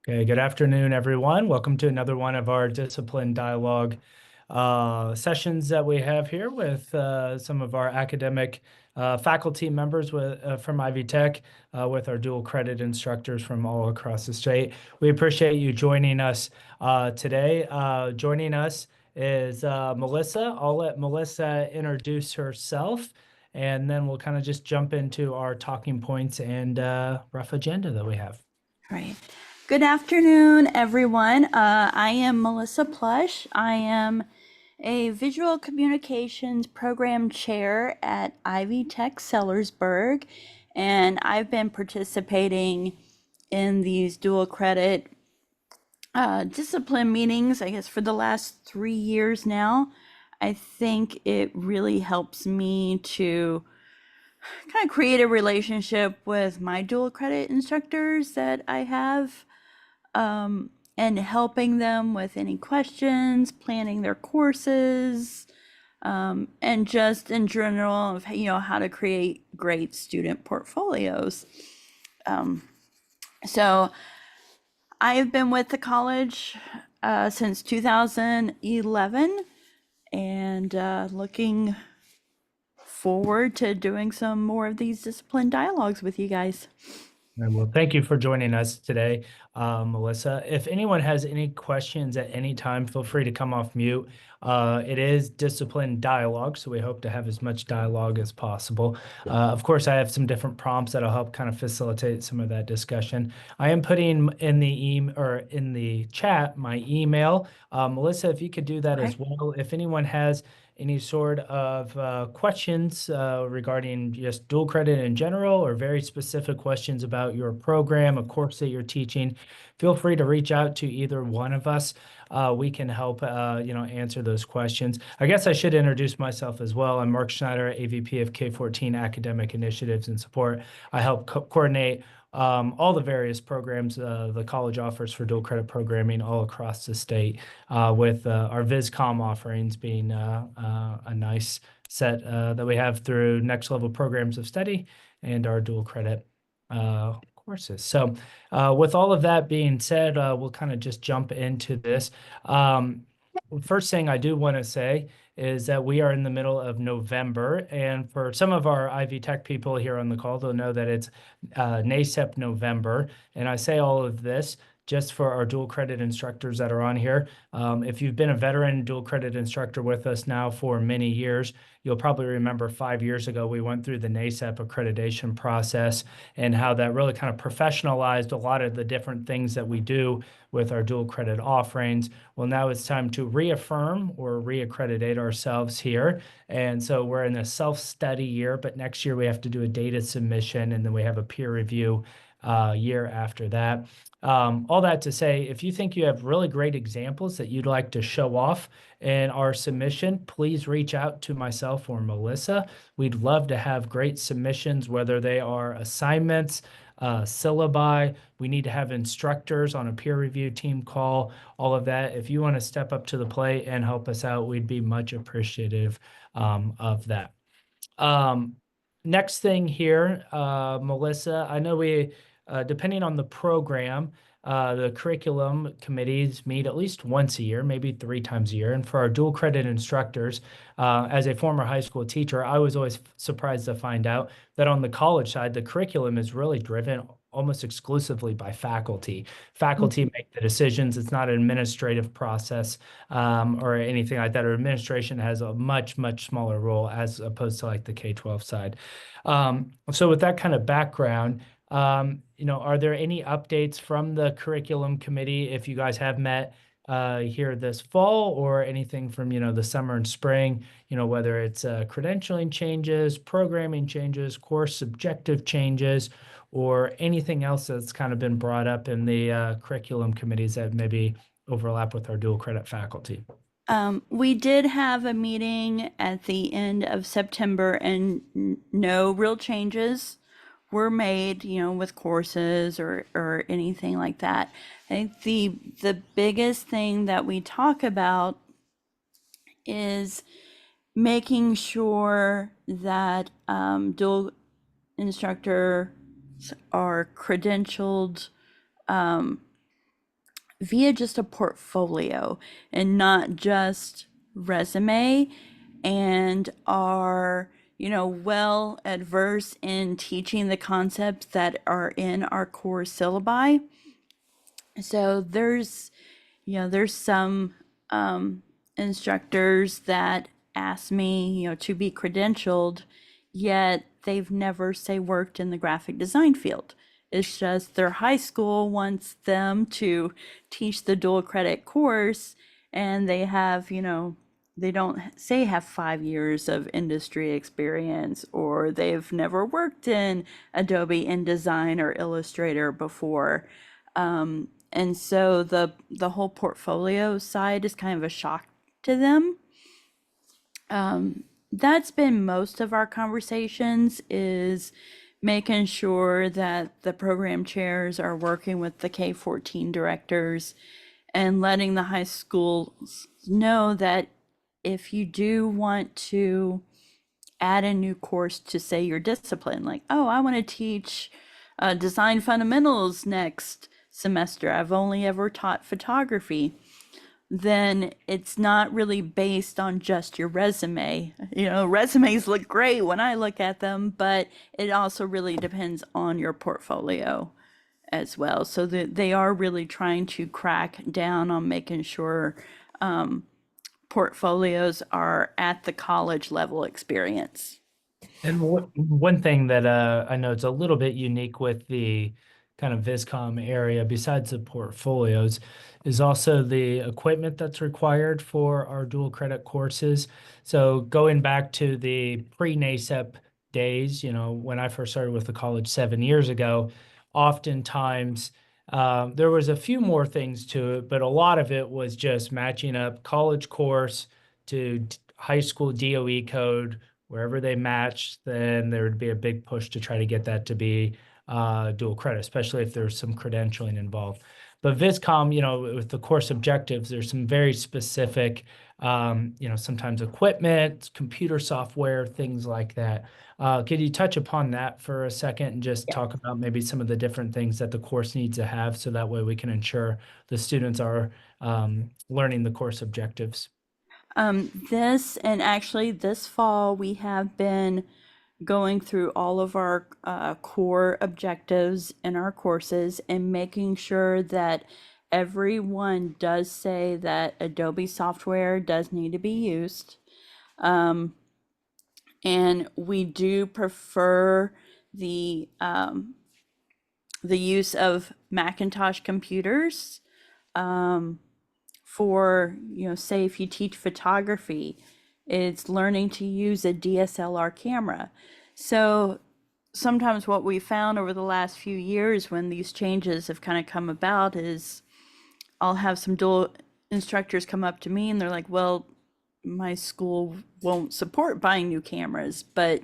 Okay, good afternoon, everyone. Welcome to another one of our discipline dialogue sessions that we have here with some of our academic faculty members from Ivy Tech with our dual credit instructors from all across the state. We appreciate you joining us today. Joining us is Melissa. I'll let Melissa introduce herself, and then we'll kind of just jump into our talking points and rough agenda that we have. Right. Good afternoon, everyone. I am Melissa Plush. I am a visual communications program chair at Ivy Tech Sellersburg, and I've been participating in these dual credit discipline meetings, I guess, for the last 3 years now. I think it really helps me to kind of create a relationship with my dual credit instructors that I have, and helping them with any questions, planning their courses, and just in general of how to create great student portfolios. So I've been with the college since 2011, and looking forward to doing some more of these discipline dialogues with you guys. Well, thank you for joining us today, Melissa. If anyone has any questions at any time, feel free to come off mute. It is discipline dialogue, so we hope to have as much dialogue as possible. Of course, I have some different prompts that'll help kind of facilitate some of that discussion. I am putting in the chat my email. Melissa, if you could do that as well. If anyone has any sort of questions regarding just dual credit in general or very specific questions about your program, a course that you're teaching, feel free to reach out to either one of us. We can help answer those questions. I guess I should introduce myself as well. I'm Mark Schneider, AVP of K-14 Academic Initiatives and Support. I help coordinate all the various programs the college offers for dual credit programming all across the state, with our VISCOM offerings being a nice set that we have through next level programs of study and our dual credit courses. So with all of that being said, we'll kind of just jump into this. First thing I do want to say is that we are in the middle of November, and for some of our Ivy Tech people here on the call, they'll know that it's NASEP November, and I say all of this just for our dual credit instructors that are on here. If you've been a veteran dual credit instructor with us now for many years, you'll probably remember 5 years ago we went through the NASEP accreditation process and how that really kind of professionalized a lot of the different things that we do with our dual credit offerings. Well, now it's time to reaffirm or reaccreditate ourselves here. And so we're in a self-study year, but next year we have to do a data submission, and then we have a peer review year after that. All that to say, if you think you have really great examples that you'd like to show off in our submission, please reach out to myself or Melissa. We'd love to have great submissions, whether they are assignments, syllabi. We need to have instructors on a peer review team call, all of that. If you want to step up to the plate and help us out, we'd be much appreciative of that. Next thing here, Melissa, I know depending on the program, the curriculum committees meet at least once a year, maybe 3 times a year. And for our dual credit instructors, as a former high school teacher, I was always surprised to find out that on the college side, the curriculum is really driven almost exclusively by faculty. Faculty make the decisions. It's not an administrative process or anything like that. Or administration has a much, much smaller role as opposed to like the K-12 side. So with that kind of background, are there any updates from the curriculum committee if you guys have met here this fall, or anything from, the summer and spring, whether it's credentialing changes, programming changes, course objective changes, or anything else that's kind of been brought up in the curriculum committees that maybe overlap with our dual credit faculty? We did have a meeting at the end of September, and no real changes were made, with courses or anything like that. I think the biggest thing that we talk about is making sure that dual instructors are credentialed via just a portfolio and not just resume, and are, well adverse in teaching the concepts that are in our core syllabi. So there's some instructors that ask me, to be credentialed, yet they've never, say, worked in the graphic design field. It's just their high school wants them to teach the dual credit course, and they have, they don't say have 5 years of industry experience, or they've never worked in Adobe InDesign or Illustrator before. And so the whole portfolio side is kind of a shock to them. That's been most of our conversations, is making sure that the program chairs are working with the K-14 directors and letting the high schools know that if you do want to add a new course to, say, your discipline, like, oh, I want to teach design fundamentals next semester, I've only ever taught photography, then it's not really based on just your resume. Resumes look great when I look at them, but it also really depends on your portfolio as well. So that they are really trying to crack down on making sure portfolios are at the college level experience. And one thing that I know it's a little bit unique with the kind of Viscom area, besides the portfolios, is also the equipment that's required for our dual credit courses. So going back to the pre-NACEP days, when I first started with the college 7 years ago, oftentimes there was a few more things to it, but a lot of it was just matching up college course to high school DOE code. Wherever they matched, then there would be a big push to try to get that to be dual credit, especially if there's some credentialing involved. But Viscom, with the course objectives, there's some very specific, sometimes equipment, computer software, things like that. Could you touch upon that for a second and just talk about maybe some of the different things that the course needs to have, so that way we can ensure the students are learning the course objectives? This, and actually this fall, we have been going through all of our core objectives in our courses and making sure that everyone does say that Adobe software does need to be used. And we do prefer the use of Macintosh computers for, say if you teach photography, it's learning to use a DSLR camera. So sometimes what we found over the last few years when these changes have kind of come about is I'll have some dual instructors come up to me and they're like, well, my school won't support buying new cameras, but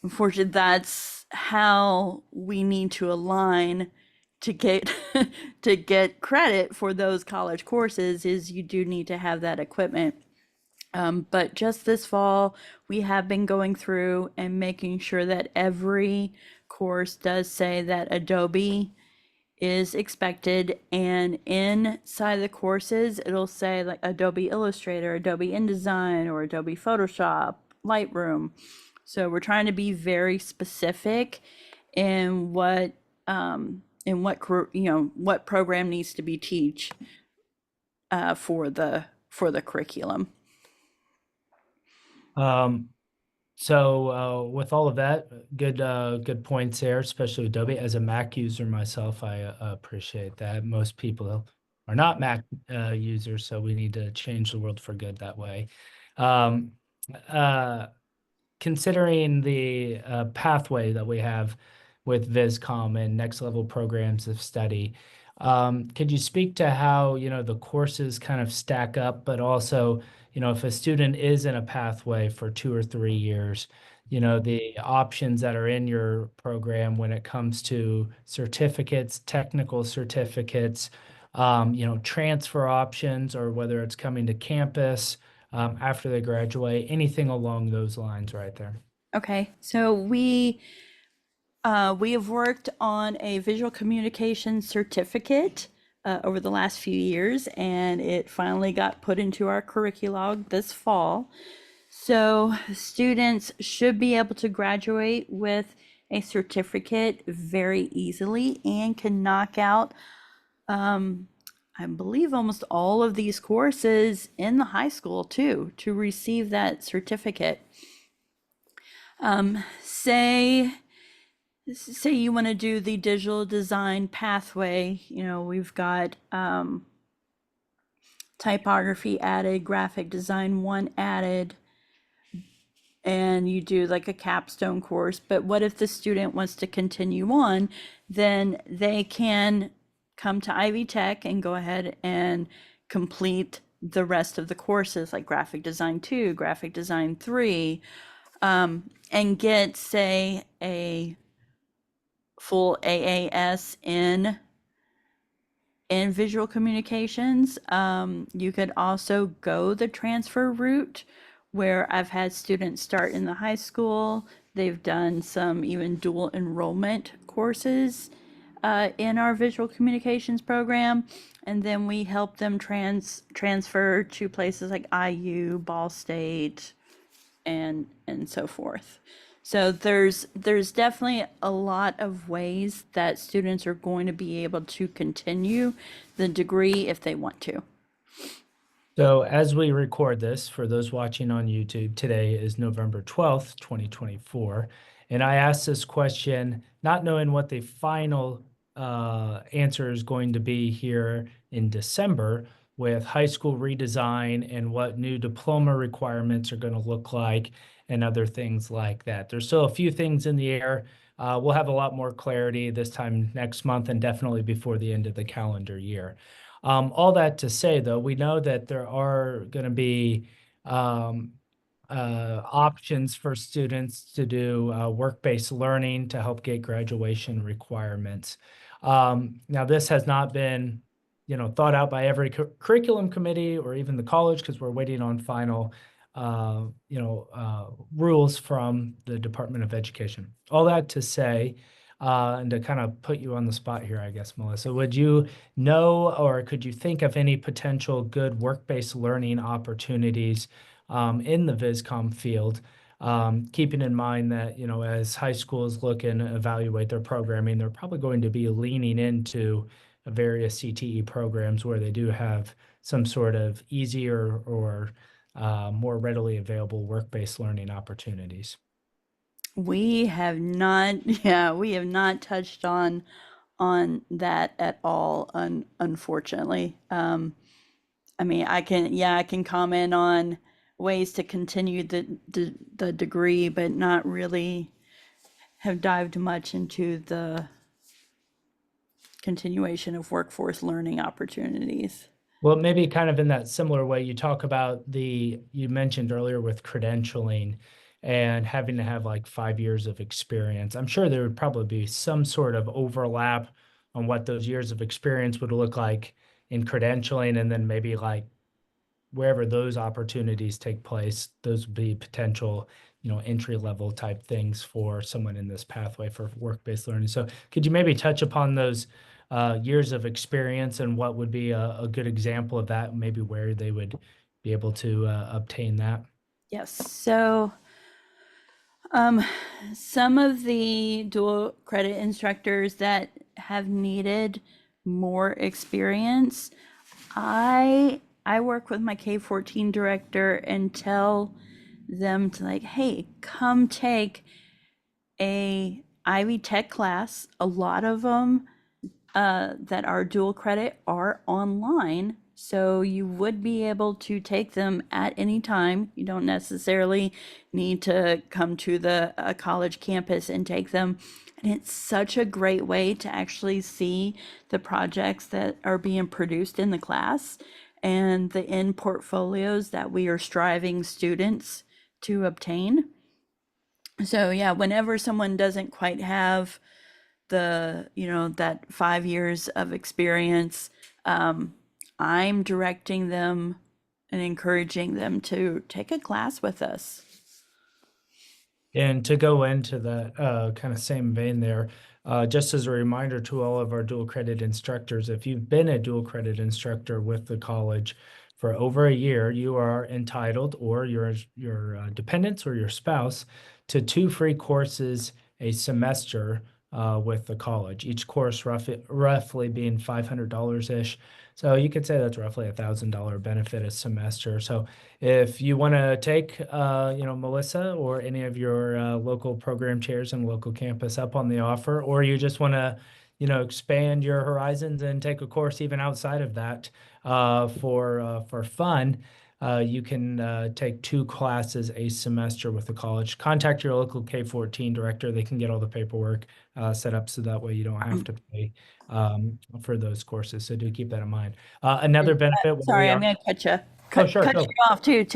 unfortunately that's how we need to align to get to get credit for those college courses, is you do need to have that equipment. But just this fall, we have been going through and making sure that every course does say that Adobe is expected, and inside the courses it'll say like Adobe Illustrator, Adobe InDesign, or Adobe Photoshop, Lightroom. So we're trying to be very specific in what program needs to be teach for the curriculum. So with all of that, good points there, especially Adobe. As a Mac user myself, I appreciate that. Most people are not Mac users, so we need to change the world for good that way. Um, Considering the pathway that we have with Viscom and next level programs of study, could you speak to how, the courses kind of stack up, but also, if a student is in a pathway for 2 or 3 years, the options that are in your program when it comes to certificates, technical certificates, transfer options, or whether it's coming to campus after they graduate, anything along those lines right there. Okay, so we have worked on a visual communication certificate over the last few years, and it finally got put into our curriculum this fall. So students should be able to graduate with a certificate very easily and can knock out, I believe, almost all of these courses in the high school too to receive that certificate. Say you want to do the digital design pathway, we've got typography added, graphic design one added, and you do like a capstone course. But what if the student wants to continue on? Then they can come to Ivy Tech and go ahead and complete the rest of the courses like graphic design 2, graphic design 3, and get, say, a full AAS in visual communications. You could also go the transfer route where I've had students start in the high school. They've done some even dual enrollment courses in our visual communications program. And then we help them transfer to places like IU, Ball State, and so forth. So there's definitely a lot of ways that students are going to be able to continue the degree if they want to. So as we record this, for those watching on YouTube, today is November 12th, 2024. And I asked this question, not knowing what the final answer is going to be here in December with high school redesign and what new diploma requirements are going to look like and other things like that. There's still a few things in the air. We'll have a lot more clarity this time next month and definitely before the end of the calendar year. All that to say, though, we know that there are going to be options for students to do work-based learning to help get graduation requirements. Now, this has not been, thought out by every curriculum committee or even the college because we're waiting on final, rules from the Department of Education. All that to say, and to kind of put you on the spot here, I guess, Melissa, would you know or could you think of any potential good work-based learning opportunities in the VISCOM field, keeping in mind that, as high schools look and evaluate their programming, they're probably going to be leaning into various CTE programs where they do have some sort of easier or more readily available work-based learning opportunities. We have not, yeah, we have not touched on that at all, unfortunately. I mean, I can comment on ways to continue the degree, but not really have dived much into the continuation of workforce learning opportunities. Well, maybe kind of in that similar way, you talk about you mentioned earlier with credentialing and having to have like 5 years of experience. I'm sure there would probably be some sort of overlap on what those years of experience would look like in credentialing, and then maybe like wherever those opportunities take place, those would be potential, entry level type things for someone in this pathway for work-based learning. So could you maybe touch upon those years of experience and what would be a good example of that, maybe where they would be able to obtain that? Yes. So some of the dual credit instructors that have needed more experience, I work with my K-14 director and tell them to, like, hey, come take a Ivy Tech class. A lot of them that are dual credit are online, so you would be able to take them at any time. You don't necessarily need to come to the college campus and take them. And it's such a great way to actually see the projects that are being produced in the class and the end portfolios that we are striving students to obtain. So yeah, whenever someone doesn't quite have that 5 years of experience, I'm directing them and encouraging them to take a class with us. And to go into that kind of same vein there, Just as a reminder to all of our dual credit instructors, if you've been a dual credit instructor with the college for over a year, you are entitled, or your dependents or your spouse, to 2 free courses a semester with the college. Each course roughly being $500 ish. So you could say that's roughly $1,000 benefit a semester. So if you want to take, Melissa or any of your local program chairs and local campus up on the offer, or you just want to, expand your horizons and take a course even outside of that for fun, you can take 2 classes a semester with the college. Contact your local K-14 director. They can get all the paperwork set up so that way you don't have to pay for those courses. So do keep that in mind. Another benefit when we Sorry, I'm are, gonna cut you oh, sure, cut go. you off too.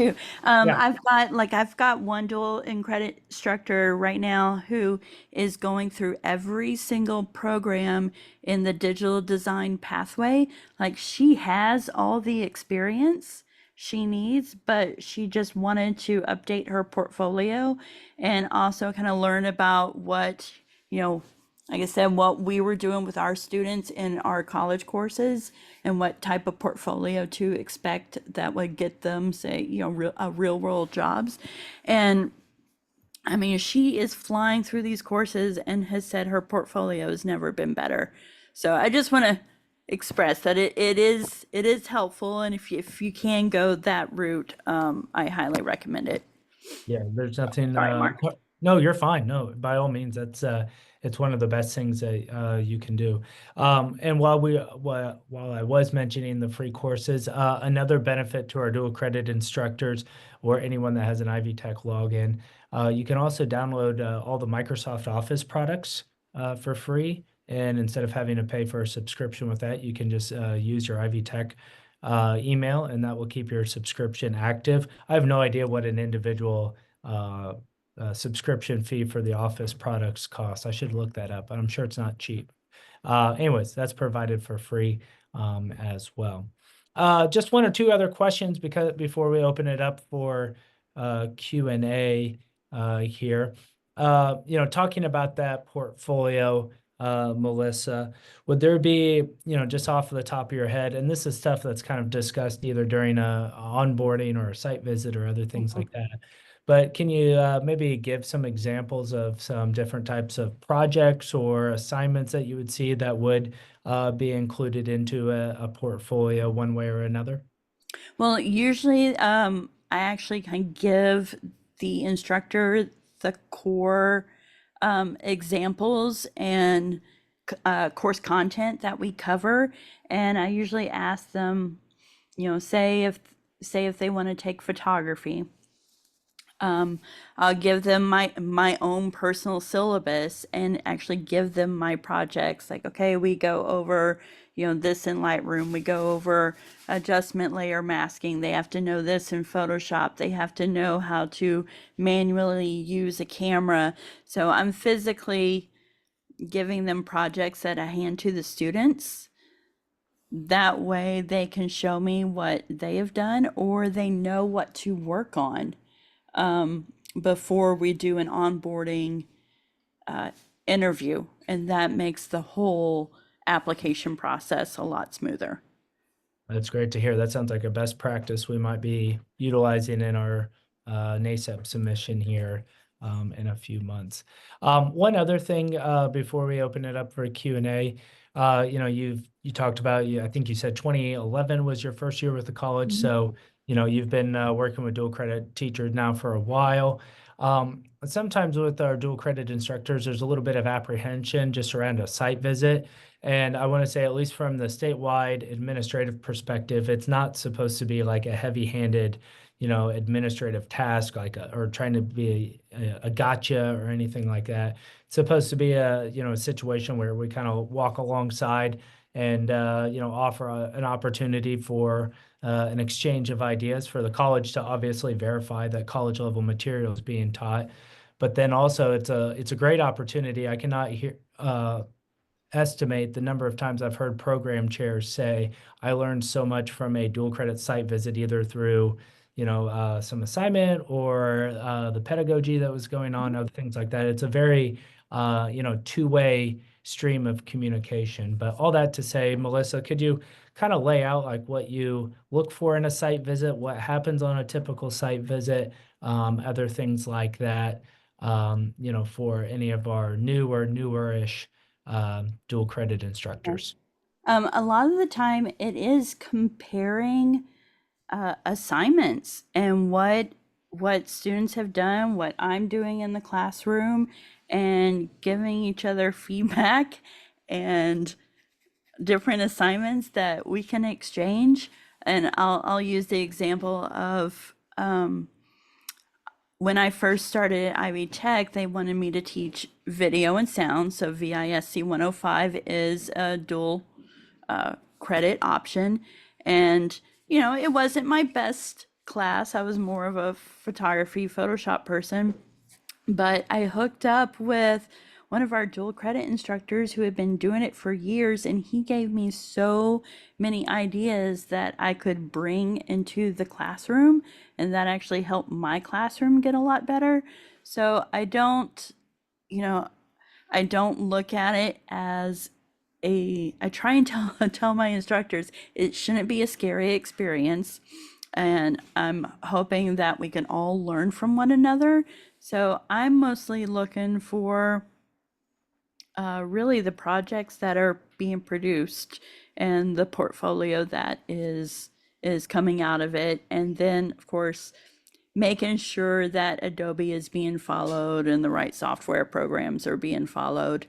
Yeah. I've got one dual and credit instructor right now who is going through every single program in the digital design pathway. Like, she has all the experience she needs, but she just wanted to update her portfolio and also kind of learn about what, you know, like I said, what we were doing with our students in our college courses and what type of portfolio to expect that would get them, say, real world jobs. And I mean, she is flying through these courses and has said her portfolio has never been better. So I just want to express that it is helpful, and if you can go that route, I highly recommend it. Yeah, there's nothing. Sorry, Mark. No, you're fine. No, by all means, that's it's one of the best things that you can do. And while I was mentioning the free courses, another benefit to our dual credit instructors or anyone that has an Ivy Tech login, you can also download all the Microsoft Office products for free. And instead of having to pay for a subscription with that, you can just use your Ivy Tech email, and that will keep your subscription active. I have no idea what an individual subscription fee for the Office products costs. I should look that up, but I'm sure it's not cheap. Anyways, that's provided for free as well. Just 1 or 2 other questions because before we open it up for Q&A here. Talking about that portfolio, Melissa, would there be, just off the top of your head, and this is stuff that's kind of discussed either during a onboarding or a site visit or other things like that, but can you maybe give some examples of some different types of projects or assignments that you would see that would be included into a portfolio one way or another? Well, usually, I actually kind of give the instructor the core examples and course content that we cover, and I usually ask them, say if they want to take photography. I'll give them my own personal syllabus and actually give them my projects. Like, okay, we go over, this in Lightroom. We go over adjustment layer masking. They have to know this in Photoshop. They have to know how to manually use a camera. So I'm physically giving them projects that I hand to the students. That way they can show me what they have done, or they know what to work on before we do an onboarding interview, and that makes the whole application process a lot smoother. That's great to hear. That sounds like a best practice we might be utilizing in our NACEP submission here in a few months. One other thing before we open it up for Q&A, you talked about, I think you said 2011 was your first year with the college. So, you've been working with dual credit teachers now for a while. Sometimes with our dual credit instructors, there's a little bit of apprehension just around a site visit. And I want to say, at least from the statewide administrative perspective, it's not supposed to be like a heavy-handed, administrative task, like or trying to be a gotcha or anything like that. It's supposed to be a situation where we kind of walk alongside and offer an opportunity for an exchange of ideas for the college to obviously verify that college level material is being taught. But then also it's a great opportunity. I cannot estimate the number of times I've heard program chairs say, I learned so much from a dual credit site visit, either through, some assignment or the pedagogy that was going on, other things like that. It's a very, two-way stream of communication. But all that to say, Melissa, could you kind of lay out like what you look for in a site visit, what happens on a typical site visit, other things like that, for any of our new or newer-ish dual credit instructors? A lot of the time, it is comparing assignments and what students have done, what I'm doing in the classroom, and giving each other feedback and different assignments that we can exchange. And I'll use the example of when I first started at Ivy Tech, they wanted me to teach video and sound. So VISC 105 is a dual credit option. And, it wasn't my best class. I was more of a photography, Photoshop person. But I hooked up with one of our dual credit instructors who had been doing it for years, and he gave me so many ideas that I could bring into the classroom, and that actually helped my classroom get a lot better. So I don't look at it as I try and tell my instructors it shouldn't be a scary experience, and I'm hoping that we can all learn from one another. So I'm mostly looking for really the projects that are being produced and the portfolio that is coming out of it, and then of course making sure that Adobe is being followed and the right software programs are being followed.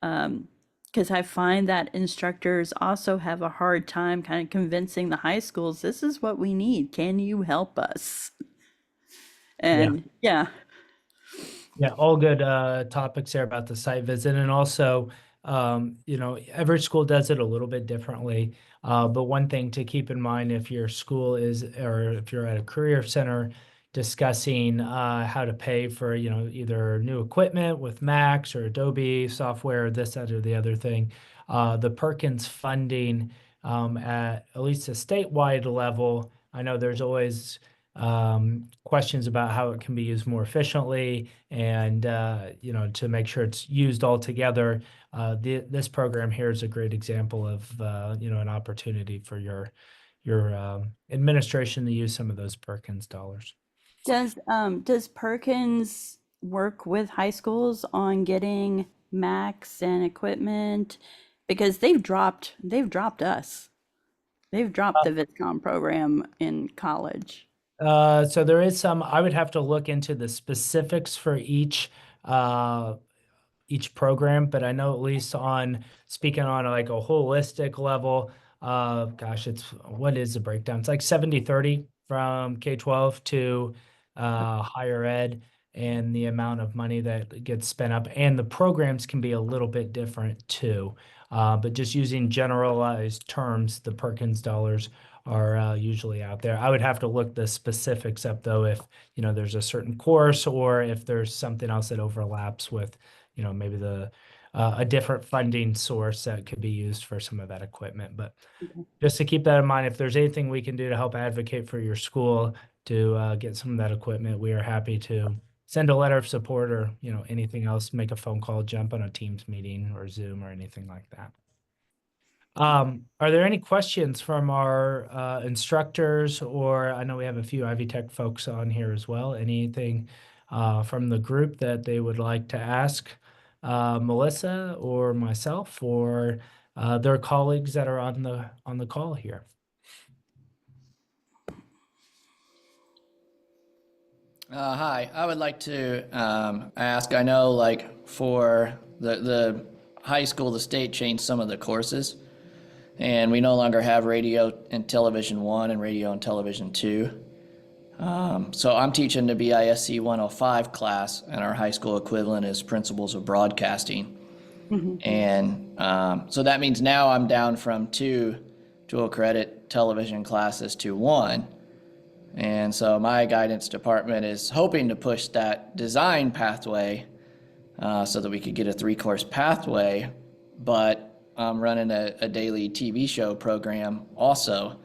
Because I find that instructors also have a hard time kind of convincing the high schools, this is what we need. Can you help us? Yeah. And yeah. Yeah, all good topics there about the site visit. And also, every school does it a little bit differently. But one thing to keep in mind if your school is, or if you're at a career center discussing how to pay for, either new equipment with Macs or Adobe software, this, that, or the other thing, the Perkins funding at least a statewide level, I know there's always questions about how it can be used more efficiently and to make sure it's used all together. This program here is a great example of an opportunity for your administration to use some of those Perkins dollars. Does Perkins work with high schools on getting Macs and equipment? Because they've dropped us. They've dropped the VISCOM program in college. So there is some, I would have to look into the specifics for each program, but I know at least on speaking on like a holistic level, what is the breakdown? It's like 70-30 from K-12 to higher ed, and the amount of money that gets spent up, and the programs can be a little bit different too. But just using generalized terms, the Perkins dollars are usually out there. I would have to look the specifics up though, if there's a certain course or if there's something else that overlaps with maybe a different funding source that could be used for some of that equipment. But just to keep that in mind, if there's anything we can do to help advocate for your school to get some of that equipment, we are happy to send a letter of support or anything else, make a phone call, jump on a Teams meeting or Zoom or anything like that. Are there any questions from our instructors, or I know we have a few Ivy Tech folks on here as well. Anything from the group that they would like to ask Melissa or myself or their colleagues that are on the call here? Hi, I would like to ask, I know like for the high school, the state changed some of the courses, and we no longer have radio and television 1 and radio and television 2. So I'm teaching the BISC 105 class, and our high school equivalent is Principles of Broadcasting. And so that means now I'm down from 2 dual credit television classes to 1. And so my guidance department is hoping to push that design pathway so that we could get a 3-course pathway, but I'm running a daily TV show program also.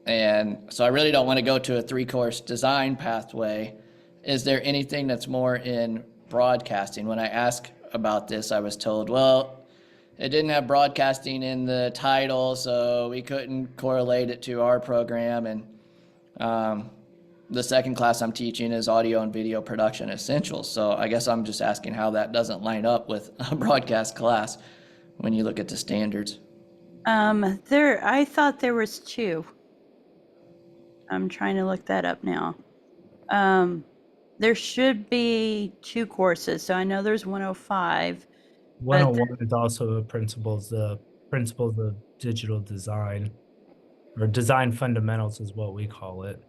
And so I really don't want to go to a 3-course design pathway. Is there anything that's more in broadcasting? When I ask about this, I was told, well, it didn't have broadcasting in the title, so we couldn't correlate it to our program. And the second class I'm teaching is audio and video production essentials. So I guess I'm just asking how that doesn't line up with a broadcast class when you look at the standards. I thought there was two. I'm trying to look that up now. There should be two courses. So I know there's 105. 101 is also the principles of digital design, or design fundamentals is what we call it.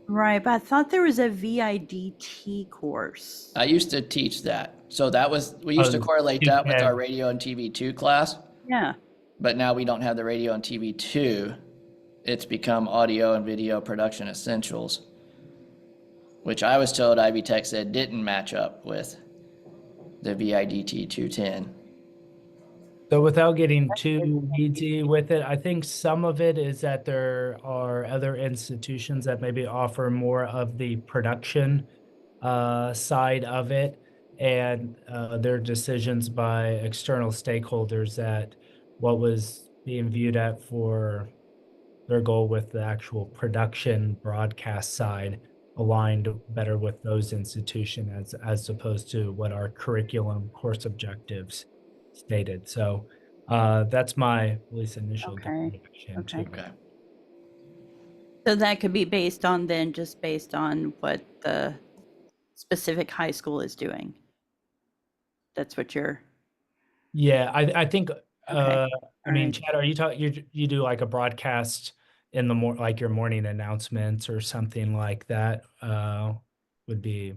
Right, but I thought there was a VIDT course. I used to teach that. So we used to correlate that with our radio and TV 2 class. Yeah. But now we don't have the radio and TV 2. It's become audio and video production essentials, which I was told Ivy Tech said didn't match up with the VIDT 210. So without getting too weedy with it, I think some of it is that there are other institutions that maybe offer more of the production side of it, and their decisions by external stakeholders that what was being viewed at for their goal with the actual production broadcast side aligned better with those institutions as opposed to what our curriculum course objectives stated. So that's my at least initial reaction to it. Okay. So that could be based on what the specific high school is doing. That's what you're. Yeah, I think I mean, right. Chad, are you talking? You do like a broadcast in the like your morning announcements or something like that? Would be,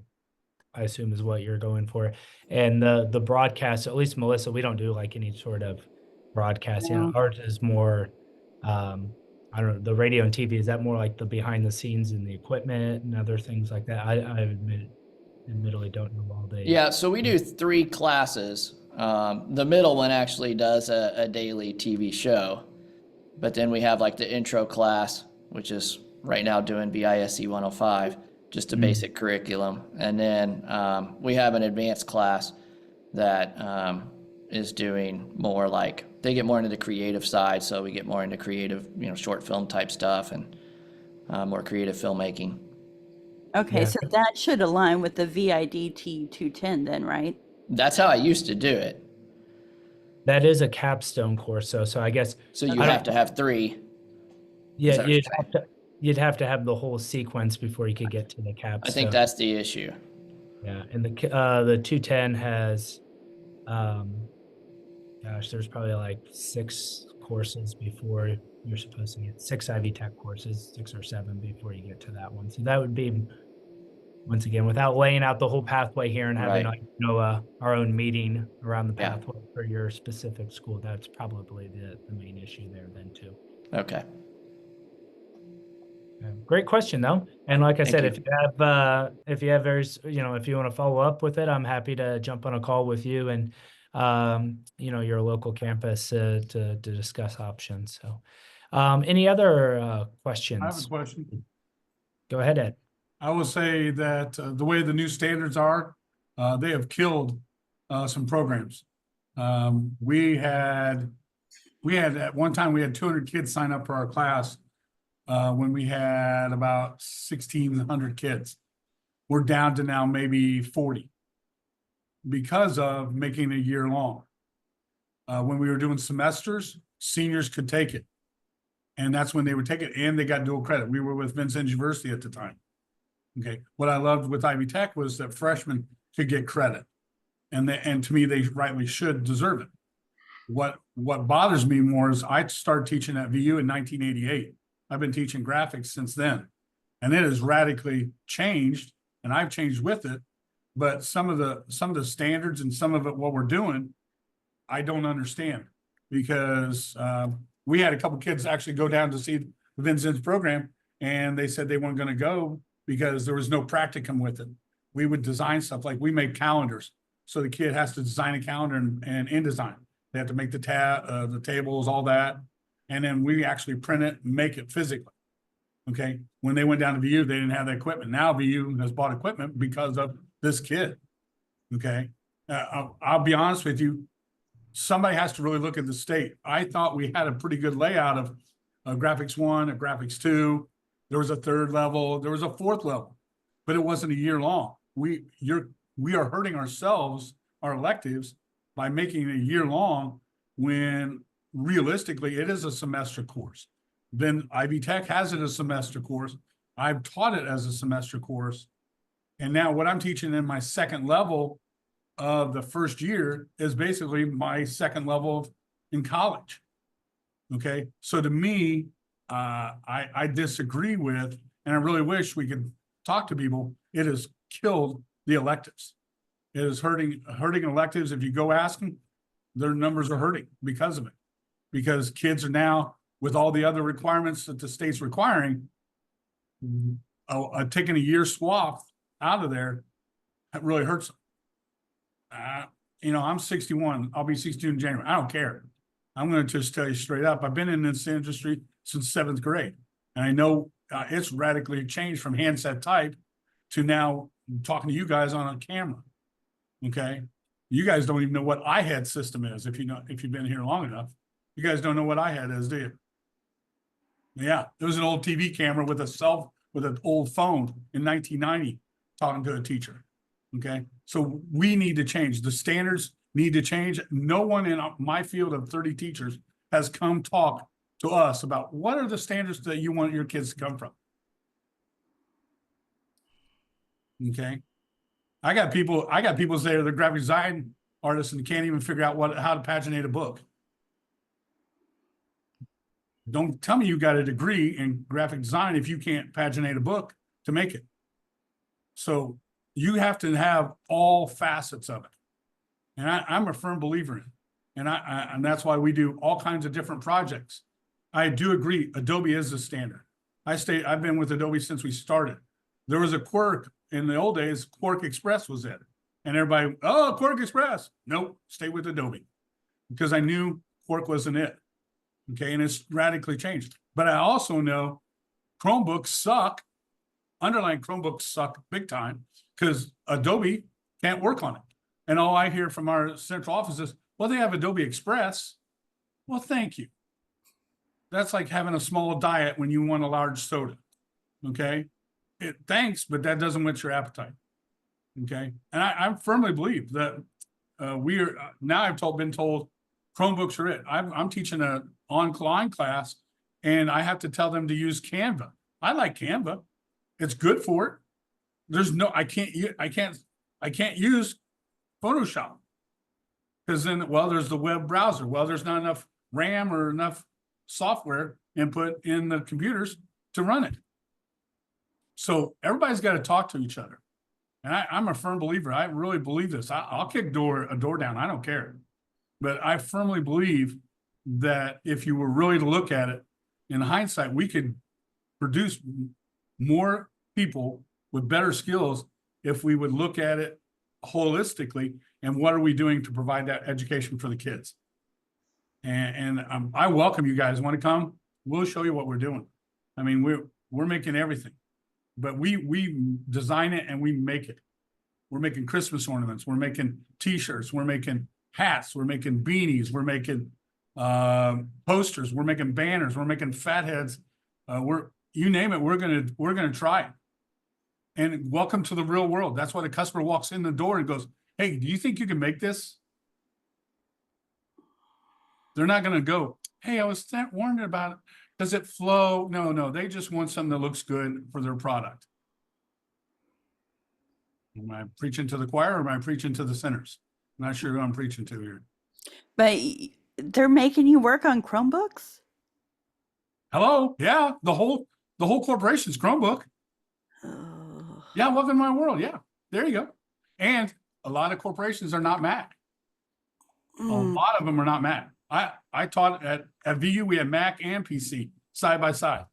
I assume, is what you're going for. And the broadcast, at least Melissa, we don't do like any sort of broadcasting. No. Ours is more, I don't know, the radio and TV. Is that more like the behind the scenes and the equipment and other things like that? I admittedly don't know all day. Yeah, so we do 3 classes. The middle one actually does a daily TV show, but then we have like the intro class, which is right now doing VISC 105, just a basic curriculum. And then we have an advanced class that is doing more like, they get more into the creative side, so we get more into creative, short film type stuff and more creative filmmaking. Okay, Yeah. so that should align with the VIDT 210 then, right? That's how I used to do it. That is a capstone course, so I guess. So you have to have 3. Yeah, that what you'd have to have the whole sequence before you could get to the capstone. I think that's the issue. Yeah, and the 210 has, gosh, there's probably like 6 courses before you're supposed to get 6 Ivy Tech courses, 6 or 7 before you get to that one. So that would be, once again, without laying out the whole pathway here and having our own meeting around the pathway for your specific school, that's probably the main issue there then too. Okay. Great question though. And like I said, you. if you have if you want to follow up with it, I'm happy to jump on a call with you and your local campus to discuss options. So any other questions? I have a question. Go ahead, Ed. I will say that the way the new standards are, they have killed some programs. We had at one time, we had 200 kids sign up for our class when we had about 1,600 kids. We're down to now maybe 40 because of making it a year long. When we were doing semesters, seniors could take it. And that's when they would take it, and they got dual credit. We were with Vincennes University at the time. Okay, what I loved with Ivy Tech was that freshmen could get credit, and to me, they rightly should deserve it. What bothers me more is I started teaching at VU in 1988. I've been teaching graphics since then, and it has radically changed, and I've changed with it. But some of the standards and some of it, what we're doing, I don't understand, because we had a couple kids actually go down to see the Vincennes program, and they said they weren't going to go because there was no practicum with it. We would design stuff, like we make calendars. So the kid has to design a calendar and InDesign. They have to make the tables, all that. And then we actually print it and make it physically. Okay. When they went down to VU, they didn't have that equipment. Now VU has bought equipment because of this kid. Okay. I'll be honest with you. Somebody has to really look at the state. I thought we had a pretty good layout of a graphics 1, a graphics 2. There was a 3rd level. There was a 4th level, but it wasn't a year long. We are hurting ourselves, our electives, by making it a year long when realistically it is a semester course. Then Ivy Tech has it as a semester course. I've taught it as a semester course. And now what I'm teaching in my 2nd level of the first year is basically my 2nd level in college. Okay. So to me, I disagree with, and I really wish we could talk to people. It has killed the electives. It is hurting electives. If you go ask them, their numbers are hurting because of it. Because kids are now, with all the other requirements that the state's requiring, taking a year swath out of there, that really hurts them. I'm 61. I'll be 62 in January. I don't care. I'm going to just tell you straight up. I've been in this industry since 7th grade. And I know it's radically changed from handset type to now talking to you guys on a camera. Okay. You guys don't even know what iHead system is. If you've been here long enough, you guys don't know what iHead is, do you? Yeah. It was an old TV camera with an old phone in 1990 talking to a teacher. Okay. So we need to change. The standards need to change. No one in my field of 30 teachers has come talk to us about what are the standards that you want your kids to come from. Okay. I got people say they're graphic design artists and can't even figure out how to paginate a book. Don't tell me you got a degree in graphic design if you can't paginate a book to make it. So you have to have all facets of it. And I'm a firm believer in it. And that's why we do all kinds of different projects. I do agree, Adobe is the standard. I've been with Adobe since we started. There was a Quark in the old days, Quark Express was it. And everybody, oh, Quark Express. Nope, stay with Adobe. Because I knew Quark wasn't it. Okay, and it's radically changed. But I also know Chromebooks suck. Underlying Chromebooks suck big time because Adobe can't work on it. And all I hear from our central office is, well, they have Adobe Express. Well, thank you. That's like having a small diet when you want a large soda. Okay. Thanks, but that doesn't whet your appetite. Okay. And I firmly believe that we are now been told Chromebooks are it. I'm teaching an online class and I have to tell them to use Canva. I like Canva. It's good for it. There's no, I can't use Photoshop because then, well, there's the web browser. Well, there's not enough RAM or enough software input in the computers to run it. So everybody's got to talk to each other. And I'm a firm believer. I really believe this. I'll kick a door down. I don't care. But I firmly believe that if you were really to look at it in hindsight, we could produce more people with better skills if we would look at it holistically and what are we doing to provide that education for the kids. And I welcome you guys. Want to come? We'll show you what we're doing. I mean, we're making everything, but we design it and we make it. We're making Christmas ornaments. We're making T-shirts. We're making hats. We're making beanies. We're making posters. We're making banners. We're making fat heads. You name it. We're gonna try it. And welcome to the real world. That's why the customer walks in the door and goes, "Hey, do you think you can make this?" They're not going to go, "Hey, I was wondering about it. Does it flow?" No. They just want something that looks good for their product. Am I preaching to the choir or am I preaching to the sinners? I'm not sure who I'm preaching to here. But they're making you work on Chromebooks? Hello? Yeah, the whole corporation's Chromebook. Oh. Yeah, welcome to my world. Yeah, there you go. And a lot of corporations are not Mac. A lot of them are not Mac. I taught at VU, we had Mac and PC side by side.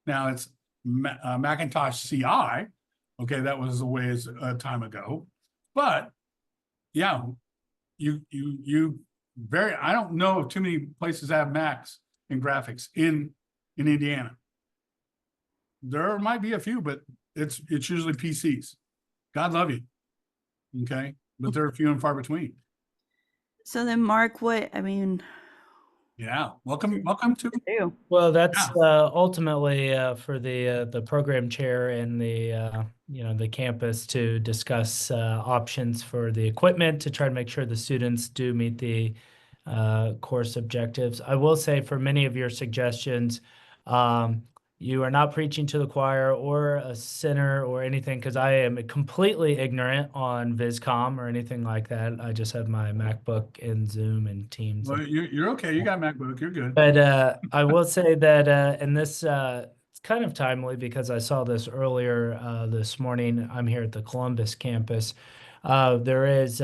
Now it's Macintosh CI. Okay, that was a ways time ago. But yeah, I don't know if too many places have Macs and graphics in Indiana. There might be a few, but it's usually PCs. God love you. Okay. but they're few and far between. So then, Mark, what, I mean, Yeah, welcome to, do. Well, that's Yeah. ultimately for the program chair and the the campus to discuss options for the equipment to try to make sure the students do meet the course objectives. I will say for many of your suggestions, you are not preaching to the choir or a sinner or anything because I am completely ignorant on VisCom or anything like that. I just have my MacBook and Zoom and Teams. well, you're okay. You got a MacBook, you're good. But I will say that, and this it's kind of timely because I saw this earlier this morning. I'm here at the Columbus campus. There is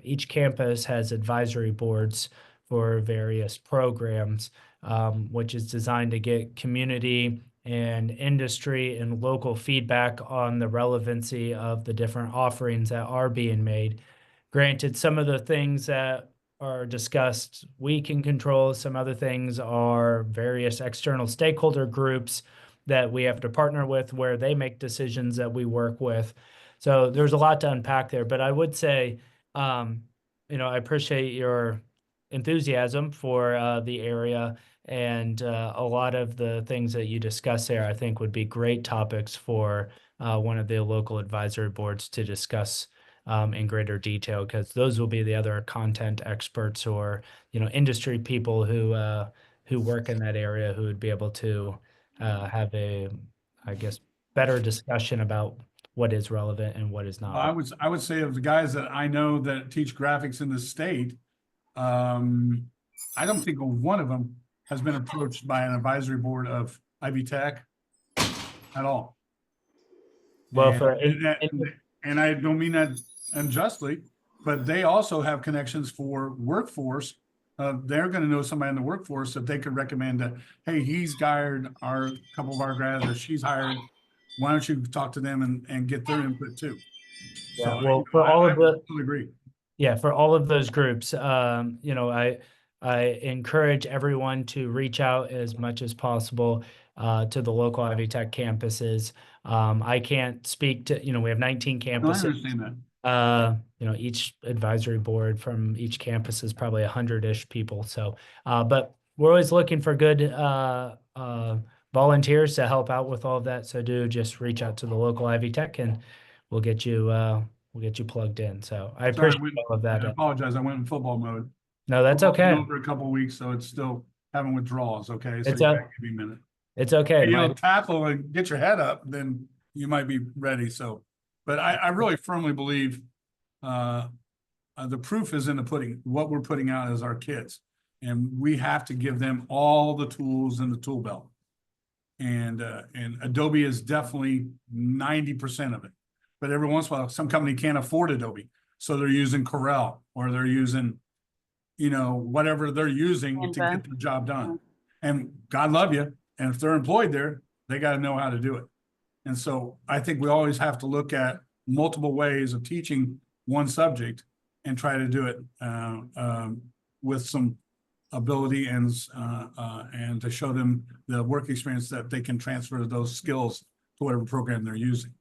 each campus has advisory boards for various programs, which is designed to get community and industry and local feedback on the relevancy of the different offerings that are being made. Granted, some of the things that are discussed we can control. Some other things are various external stakeholder groups that we have to partner with where they make decisions that we work with. So there's a lot to unpack there. But I would say, I appreciate your enthusiasm for the area. And a lot of the things that you discuss there, I think, would be great topics for one of the local advisory boards to discuss in greater detail, because those will be the other content experts or industry people who work in that area who would be able to have a, I guess, better discussion about what is relevant and what is Well, not. I would say of the guys that I know that teach graphics in the state, I don't think one of them has been approached by an advisory board of Ivy Tech at all. Well, And, for and I don't mean that unjustly, but they also have connections for workforce. They're going to know somebody in the workforce that they could recommend that, hey, he's hired our couple of our grads, or she's hired. Why don't you talk to them and get their input too? yeah, So well, for all I of the totally agree. Yeah, for all of those groups, I encourage everyone to reach out as much as possible to the local Ivy Tech campuses. I can't speak to, we have 19 No, I campuses. understand that. Each advisory board from each campus is probably 100-ish people. So, but we're always looking for good volunteers to help out with all of that. So do just reach out to the local Ivy Tech and we'll get you plugged in. So I Sorry, appreciate all of that. I apologize. I went in football mode. No, that's Football's been okay. over a couple of weeks, so it's still having withdrawals. Okay, so It's you a- gotta give me a minute. It's okay. Tackle and get your head up, then you might be ready. So, but I really firmly believe the proof is in the pudding. What we're putting out is our kids, and we have to give them all the tools in the tool belt. And Adobe is definitely 90% of it. But every once in a while, some company can't afford Adobe, so they're using Corel or they're using, whatever they're using to get the job done. And God love you. And if they're employed there, they got to know how to do it. And so I think we always have to look at multiple ways of teaching one subject and try to do it with some ability and to show them the work experience that they can transfer those skills to whatever program they're using.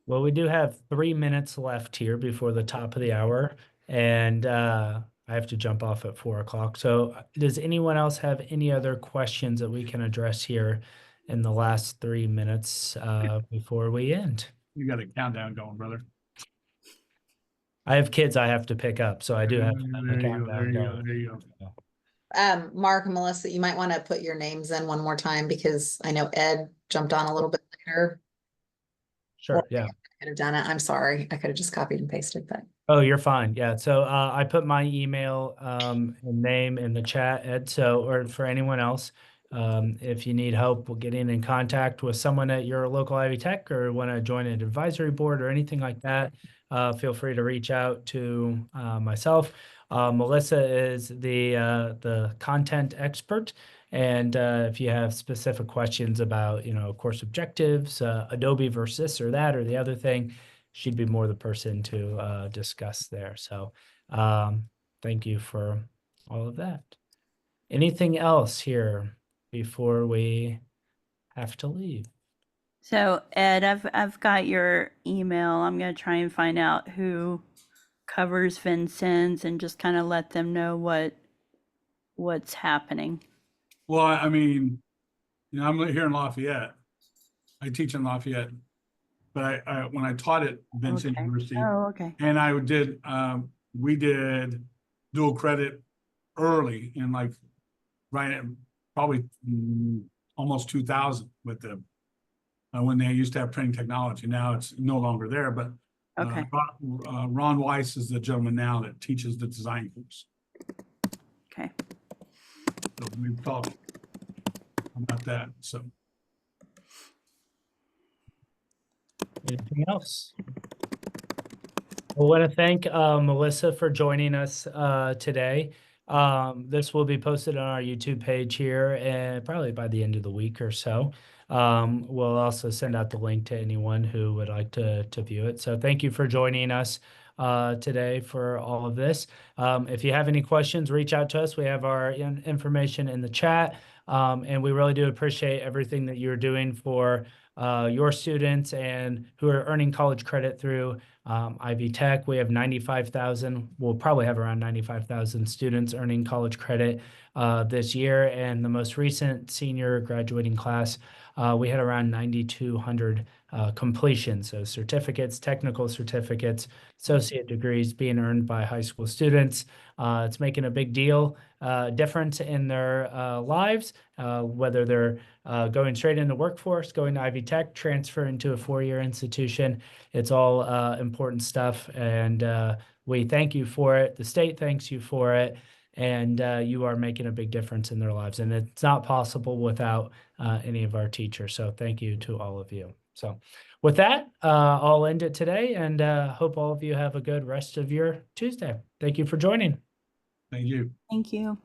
Well, we do have 3 minutes left here before the top of the hour, and I have to jump off at 4 o'clock. So does anyone else have any other questions that we can address here in the last 3 minutes before we end? You got a countdown going, brother. I have kids I have to pick up, so I do have There the you go, there countdown you go, going. there you go. Mark and Melissa, you might want to put your names in one more time because I know Ed jumped on a little bit later. Sure, yeah. I could have done it. I'm sorry. I could have just copied and pasted, but Oh, you're fine. Yeah. So I put my email and name in the chat, Ed. So, or for anyone else, if you need help getting in contact with someone at your local Ivy Tech or want to join an advisory board or anything like that, feel free to reach out to myself. Melissa is the content expert. And if you have specific questions about, course objectives, Adobe versus this or that or the other thing, she'd be more the person to discuss there. So thank you for all of that. Anything else here before we have to leave? So Ed, I've got your email. I'm gonna try and find out who covers Vincennes and just kind of let them know what's happening. Well, I mean, I'm here in Lafayette. I teach in Lafayette, but I when I taught at Vincennes Okay. University, Oh, okay. and we did dual credit early in like right at probably almost 2000 with them when they used to have printing technology. Now it's no longer there, but Okay. Ron Weiss is the gentleman now that teaches the design course. Okay. So we've talked about that. So Anything else? I want to thank Melissa for joining us today. This will be posted on our YouTube page here and probably by the end of the week or so. We'll also send out the link to anyone who would like to view it. So thank you for joining us today for all of this. If you have any questions, reach out to us. We have our information in the chat. And we really do appreciate everything that you're doing for your students and who are earning college credit through Ivy Tech. We have 95,000. We'll probably have around 95,000 students earning college credit this year. And the most recent senior graduating class, we had around 9,200 completions. So certificates, technical certificates, associate degrees being earned by high school students. It's making a big deal, difference in their lives, whether they're going straight into workforce, going to Ivy Tech, transferring to a four-year institution. It's all important stuff, and we thank you for it. The state thanks you for it, and you are making a big difference in their lives. And it's not possible without any of our teachers. So thank you to all of you. So with that, I'll end it today, and hope all of you have a good rest of your Tuesday. Thank you for joining. thank you. Thank you.